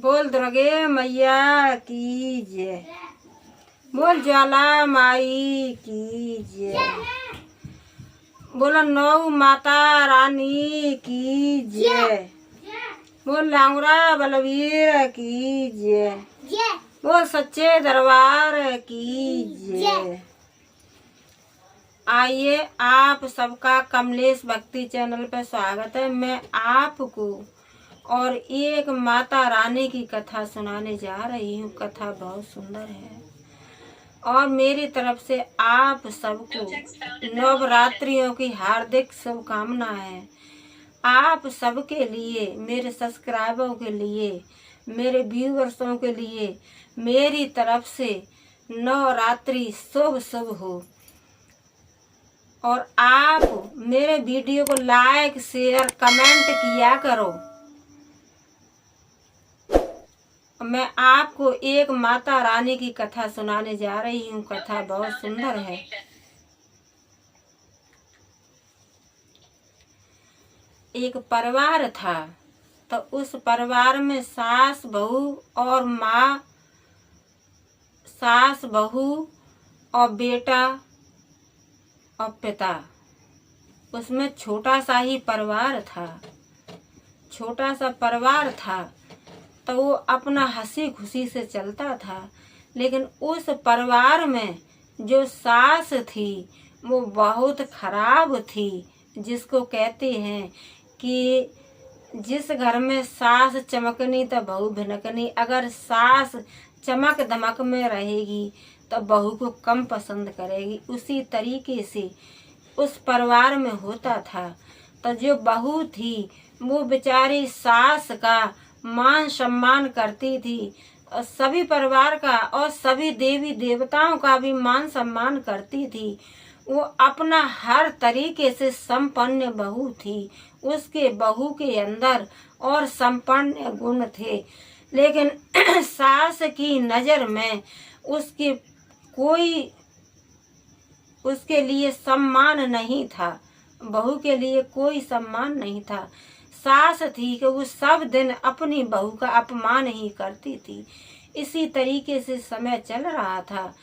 बोल दुर्गे मैया की जय। बोल ज्वाला माई की जय। बोलो नौ माता रानी की जय। बोल लांगुरा बलवीर की जय। बोल सच्चे दरबार की जय। आइए आप सबका कमलेश भक्ति चैनल पर स्वागत है। मैं आपको और एक माता रानी की कथा सुनाने जा रही हूँ। कथा बहुत सुंदर है और मेरी तरफ से आप सबको नवरात्रियों की हार्दिक शुभकामना है। आप सबके लिए, मेरे सब्सक्राइबरों के लिए, मेरे व्यूअर्सों के लिए मेरी तरफ से नवरात्रि शुभ शुभ हो। और आप मेरे वीडियो को लाइक शेयर कमेंट किया करो। मैं आपको एक माता रानी की कथा सुनाने जा रही हूँ। कथा बहुत सुंदर है। एक परिवार था, तो उस परिवार में सास बहू और माँ, सास बहू और बेटा और पिता। उसमें छोटा सा ही परिवार था। छोटा सा परिवार था तो वो अपना हंसी खुशी से चलता था। लेकिन उस परिवार में जो सास थी वो बहुत खराब थी। जिसको कहते हैं कि जिस घर में सास चमकनी तो बहू भिनकनी। अगर सास चमक दमक में रहेगी तो बहू को कम पसंद करेगी। उसी तरीके से उस परिवार में होता था। तो जो बहू थी वो बेचारी सास का मान सम्मान करती थी और सभी परिवार का और सभी देवी देवताओं का भी मान सम्मान करती थी। वो अपना हर तरीके से संपन्न बहू थी। उसके बहू के अंदर और संपन्न गुण थे। लेकिन सास की नजर में उसके कोई उसके लिए सम्मान नहीं था। बहू के लिए कोई सम्मान नहीं था। सास थी कि वो सब दिन अपनी बहू का अपमान ही करती थी। इसी तरीके से समय चल रहा था।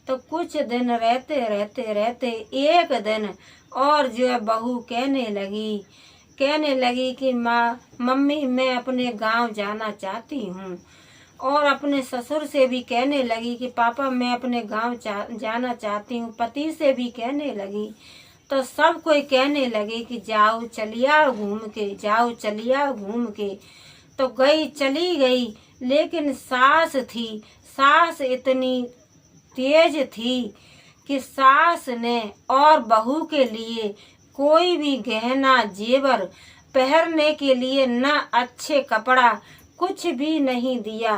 तो कुछ दिन रहते रहते एक दिन और जो है बहू कहने लगी कि माँ मम्मी मैं अपने गांव जाना चाहती हूँ। और अपने ससुर से भी कहने लगी कि पापा मैं अपने गांव जाना चाहती हूँ। पति से भी कहने लगी। तो सब कोई कहने लगे कि जाओ चलिया घूम के, जाओ चलिया घूम के। तो चली गई। लेकिन सास इतनी तेज थी कि सास ने और बहू के लिए कोई भी गहना जेवर पहनने के लिए न अच्छे कपड़ा कुछ भी नहीं दिया।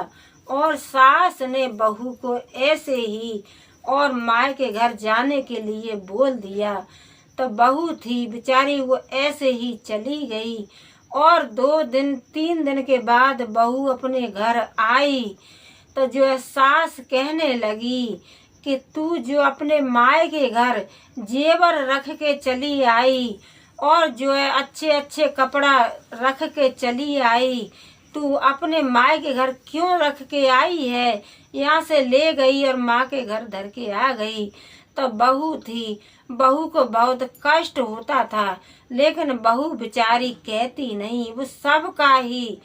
और सास ने बहू को ऐसे ही और माँ के घर जाने के लिए बोल दिया। तो बहू थी बेचारी वो ऐसे ही चली गई। और 2-3 दिन के बाद बहू अपने घर आई। तो जो है सास कहने लगी कि तू जो अपने माँ के घर जेवर रख के चली आई और जो है अच्छे अच्छे कपड़ा रख के चली आई, तू अपने माँ के घर क्यों रख के आई है? यहाँ से ले गई और माँ के घर धर के आ गई। तो बहू थी, बहू को बहुत कष्ट होता था। लेकिन बहू बेचारी कहती नहीं। वो सबका ही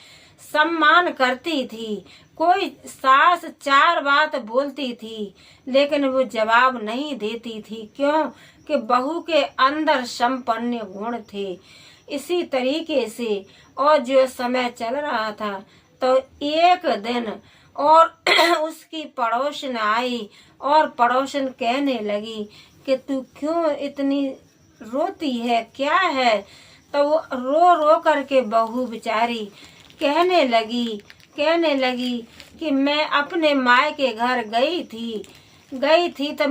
सम्मान करती थी। कोई सास 4 बात बोलती थी लेकिन वो जवाब नहीं देती थी। क्यों? कि बहू के अंदर संपन्न गुण थे। इसी तरीके से और जो समय चल रहा था तो एक दिन और उसकी पड़ोसन आई और पड़ोसन कहने लगी कि तू क्यों इतनी रोती है, क्या है? तो वो रो रो करके बहू बेचारी कहने लगी कि मैं अपने माँ के घर गई थी तो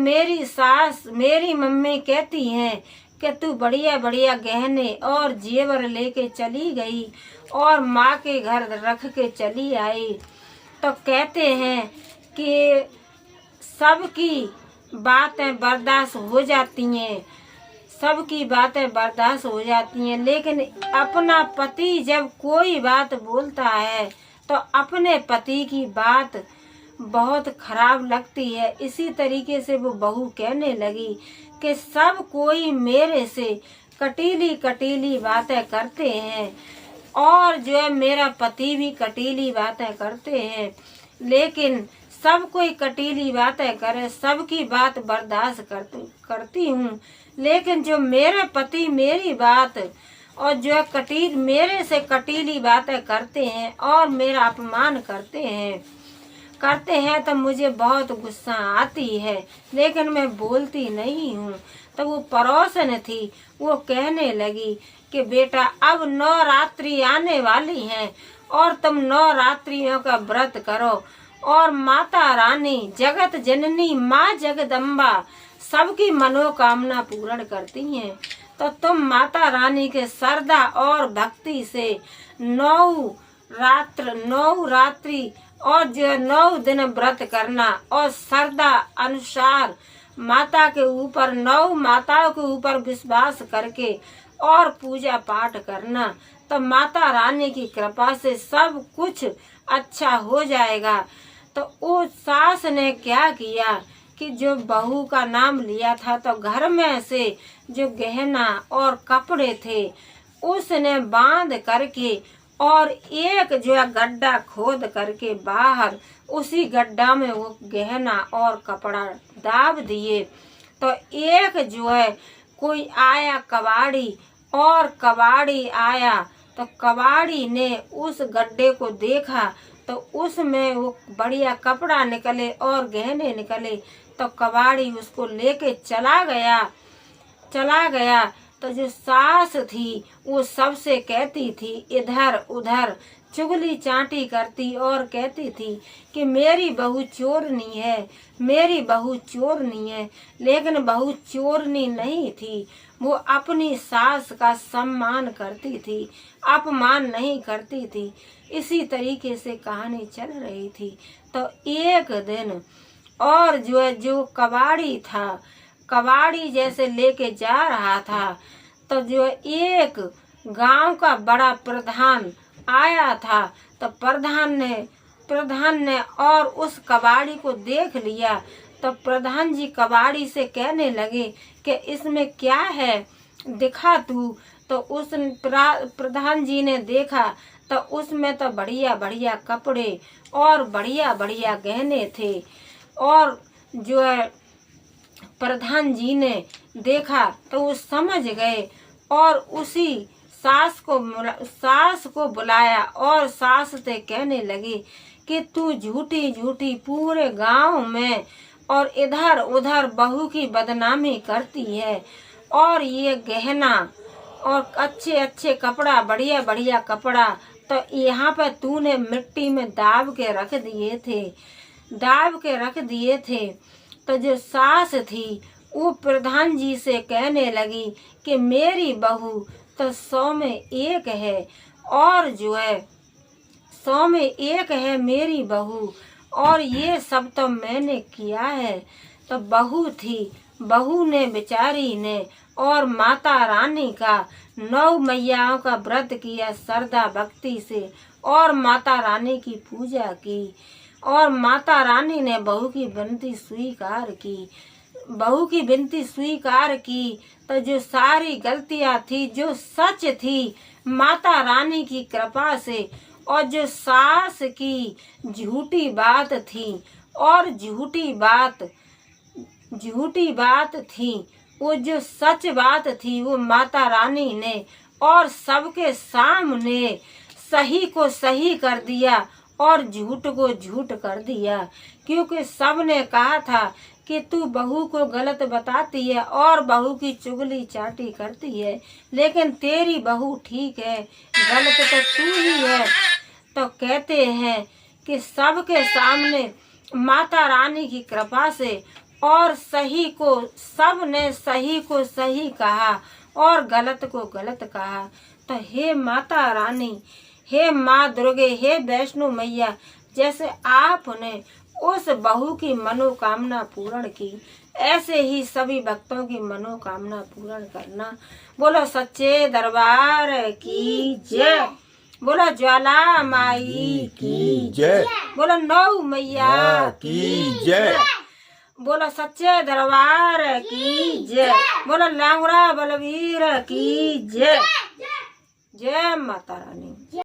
मेरी मम्मी कहती हैं कि तू बढ़िया बढ़िया गहने और जेवर लेके चली गई और माँ के घर रख के चली आई। तो कहते हैं कि सबकी बातें बर्दाश्त हो जाती हैं, सबकी बातें बर्दाश्त हो जाती हैं। लेकिन अपना पति जब कोई बात बोलता है तो अपने पति की बात बहुत खराब लगती है। इसी तरीके से वो बहू कहने लगी कि सब कोई मेरे से कटीली कटीली बातें करते हैं और जो है मेरा पति भी कटीली बातें करते हैं, लेकिन सब कोई कटीली बातें करे, सबकी बात बर्दाश्त करती हूँ, लेकिन जो मेरे पति मेरी बात और जो मेरे से कटीली बातें करते हैं और मेरा अपमान करते हैं तो मुझे बहुत गुस्सा आती है, लेकिन मैं बोलती नहीं हूँ। तो वो पड़ोसन थी, वो कहने लगी कि बेटा अब 9 रात्रि आने वाली हैं और तुम 9 रात्रियों का व्रत करो और माता रानी जगत जननी माँ जगदम्बा सबकी मनोकामना पूर्ण करती हैं। तो तुम माता रानी के श्रद्धा और भक्ति से 9 रात्रि और जो 9 दिन व्रत करना और श्रद्धा अनुसार माता के ऊपर 9 माताओं के ऊपर विश्वास करके और पूजा पाठ करना, तो माता रानी की कृपा से सब कुछ अच्छा हो जाएगा। तो उस सास ने क्या किया कि जो बहू का नाम लिया था तो घर में से जो गहना और कपड़े थे उसने बांध करके और एक जो है गड्ढा खोद करके बाहर उसी गड्ढा में वो गहना और कपड़ा दाब दिए। तो एक जो है कोई आया कबाड़ी और कबाड़ी आया तो कबाड़ी ने उस गड्ढे को देखा तो उसमें वो बढ़िया कपड़ा निकले और गहने निकले। तो कबाड़ी उसको लेके चला गया। तो जो सास थी वो सबसे कहती थी, इधर उधर चुगली चाटी करती और कहती थी कि मेरी बहू चोरनी है, मेरी बहू चोरनी है। लेकिन बहू चोरनी नहीं थी, वो अपनी सास का सम्मान करती थी, अपमान नहीं करती थी। इसी तरीके से कहानी चल रही थी। तो एक दिन और जो कबाड़ी था, कबाड़ी जैसे लेके जा रहा था तो जो एक गांव का बड़ा प्रधान आया था। तो प्रधान ने और उस कबाड़ी को देख लिया। तो प्रधान जी कबाड़ी से कहने लगे कि इसमें क्या है, दिखा तू। तो उस प्रधान जी ने देखा तो उसमें तो बढ़िया बढ़िया कपड़े और बढ़िया बढ़िया गहने थे। और जो है प्रधान जी ने देखा तो वो समझ गए और उसी सास को बुलाया और सास से कहने लगे कि तू झूठी झूठी पूरे गांव में और इधर उधर बहू की बदनामी करती है और ये गहना और अच्छे अच्छे कपड़ा बढ़िया बढ़िया कपड़ा तो यहाँ पर तूने मिट्टी में दाब के रख दिए थे। तो जो सास थी वो प्रधान जी से कहने लगी कि मेरी बहू तो 100 में 1 है और जो है 100 में 1 है मेरी बहू और ये सब तो मैंने किया है। तो बहू ने बेचारी ने और माता रानी का 9 मैयाओं का व्रत किया श्रद्धा भक्ति से और माता रानी की पूजा की और माता रानी ने बहू की विनती स्वीकार की। तो जो सारी गलतियां थी जो सच थी माता रानी की कृपा से और जो सास की झूठी बात थी और झूठी बात थी वो जो सच बात थी वो माता रानी ने और सबके सामने सही को सही कर दिया और झूठ को झूठ कर दिया। क्योंकि सब ने कहा था कि तू बहू को गलत बताती है और बहू की चुगली चाटी करती है, लेकिन तेरी बहू ठीक है, गलत तो तू ही है। तो कहते हैं कि सबके सामने माता रानी की कृपा से और सब ने सही को सही कहा और गलत को गलत कहा। तो हे माता रानी, हे माँ दुर्गे, हे वैष्णो मैया, जैसे आपने उस बहू की मनोकामना पूर्ण की ऐसे ही सभी भक्तों की मनोकामना पूर्ण करना। बोलो सच्चे दरबार की जय। बोलो ज्वाला माई की जय। बोलो नौ मैया की जय। बोलो सच्चे दरबार की जय। बोलो लांगड़ा बलवीर की जय। जय माता रानी।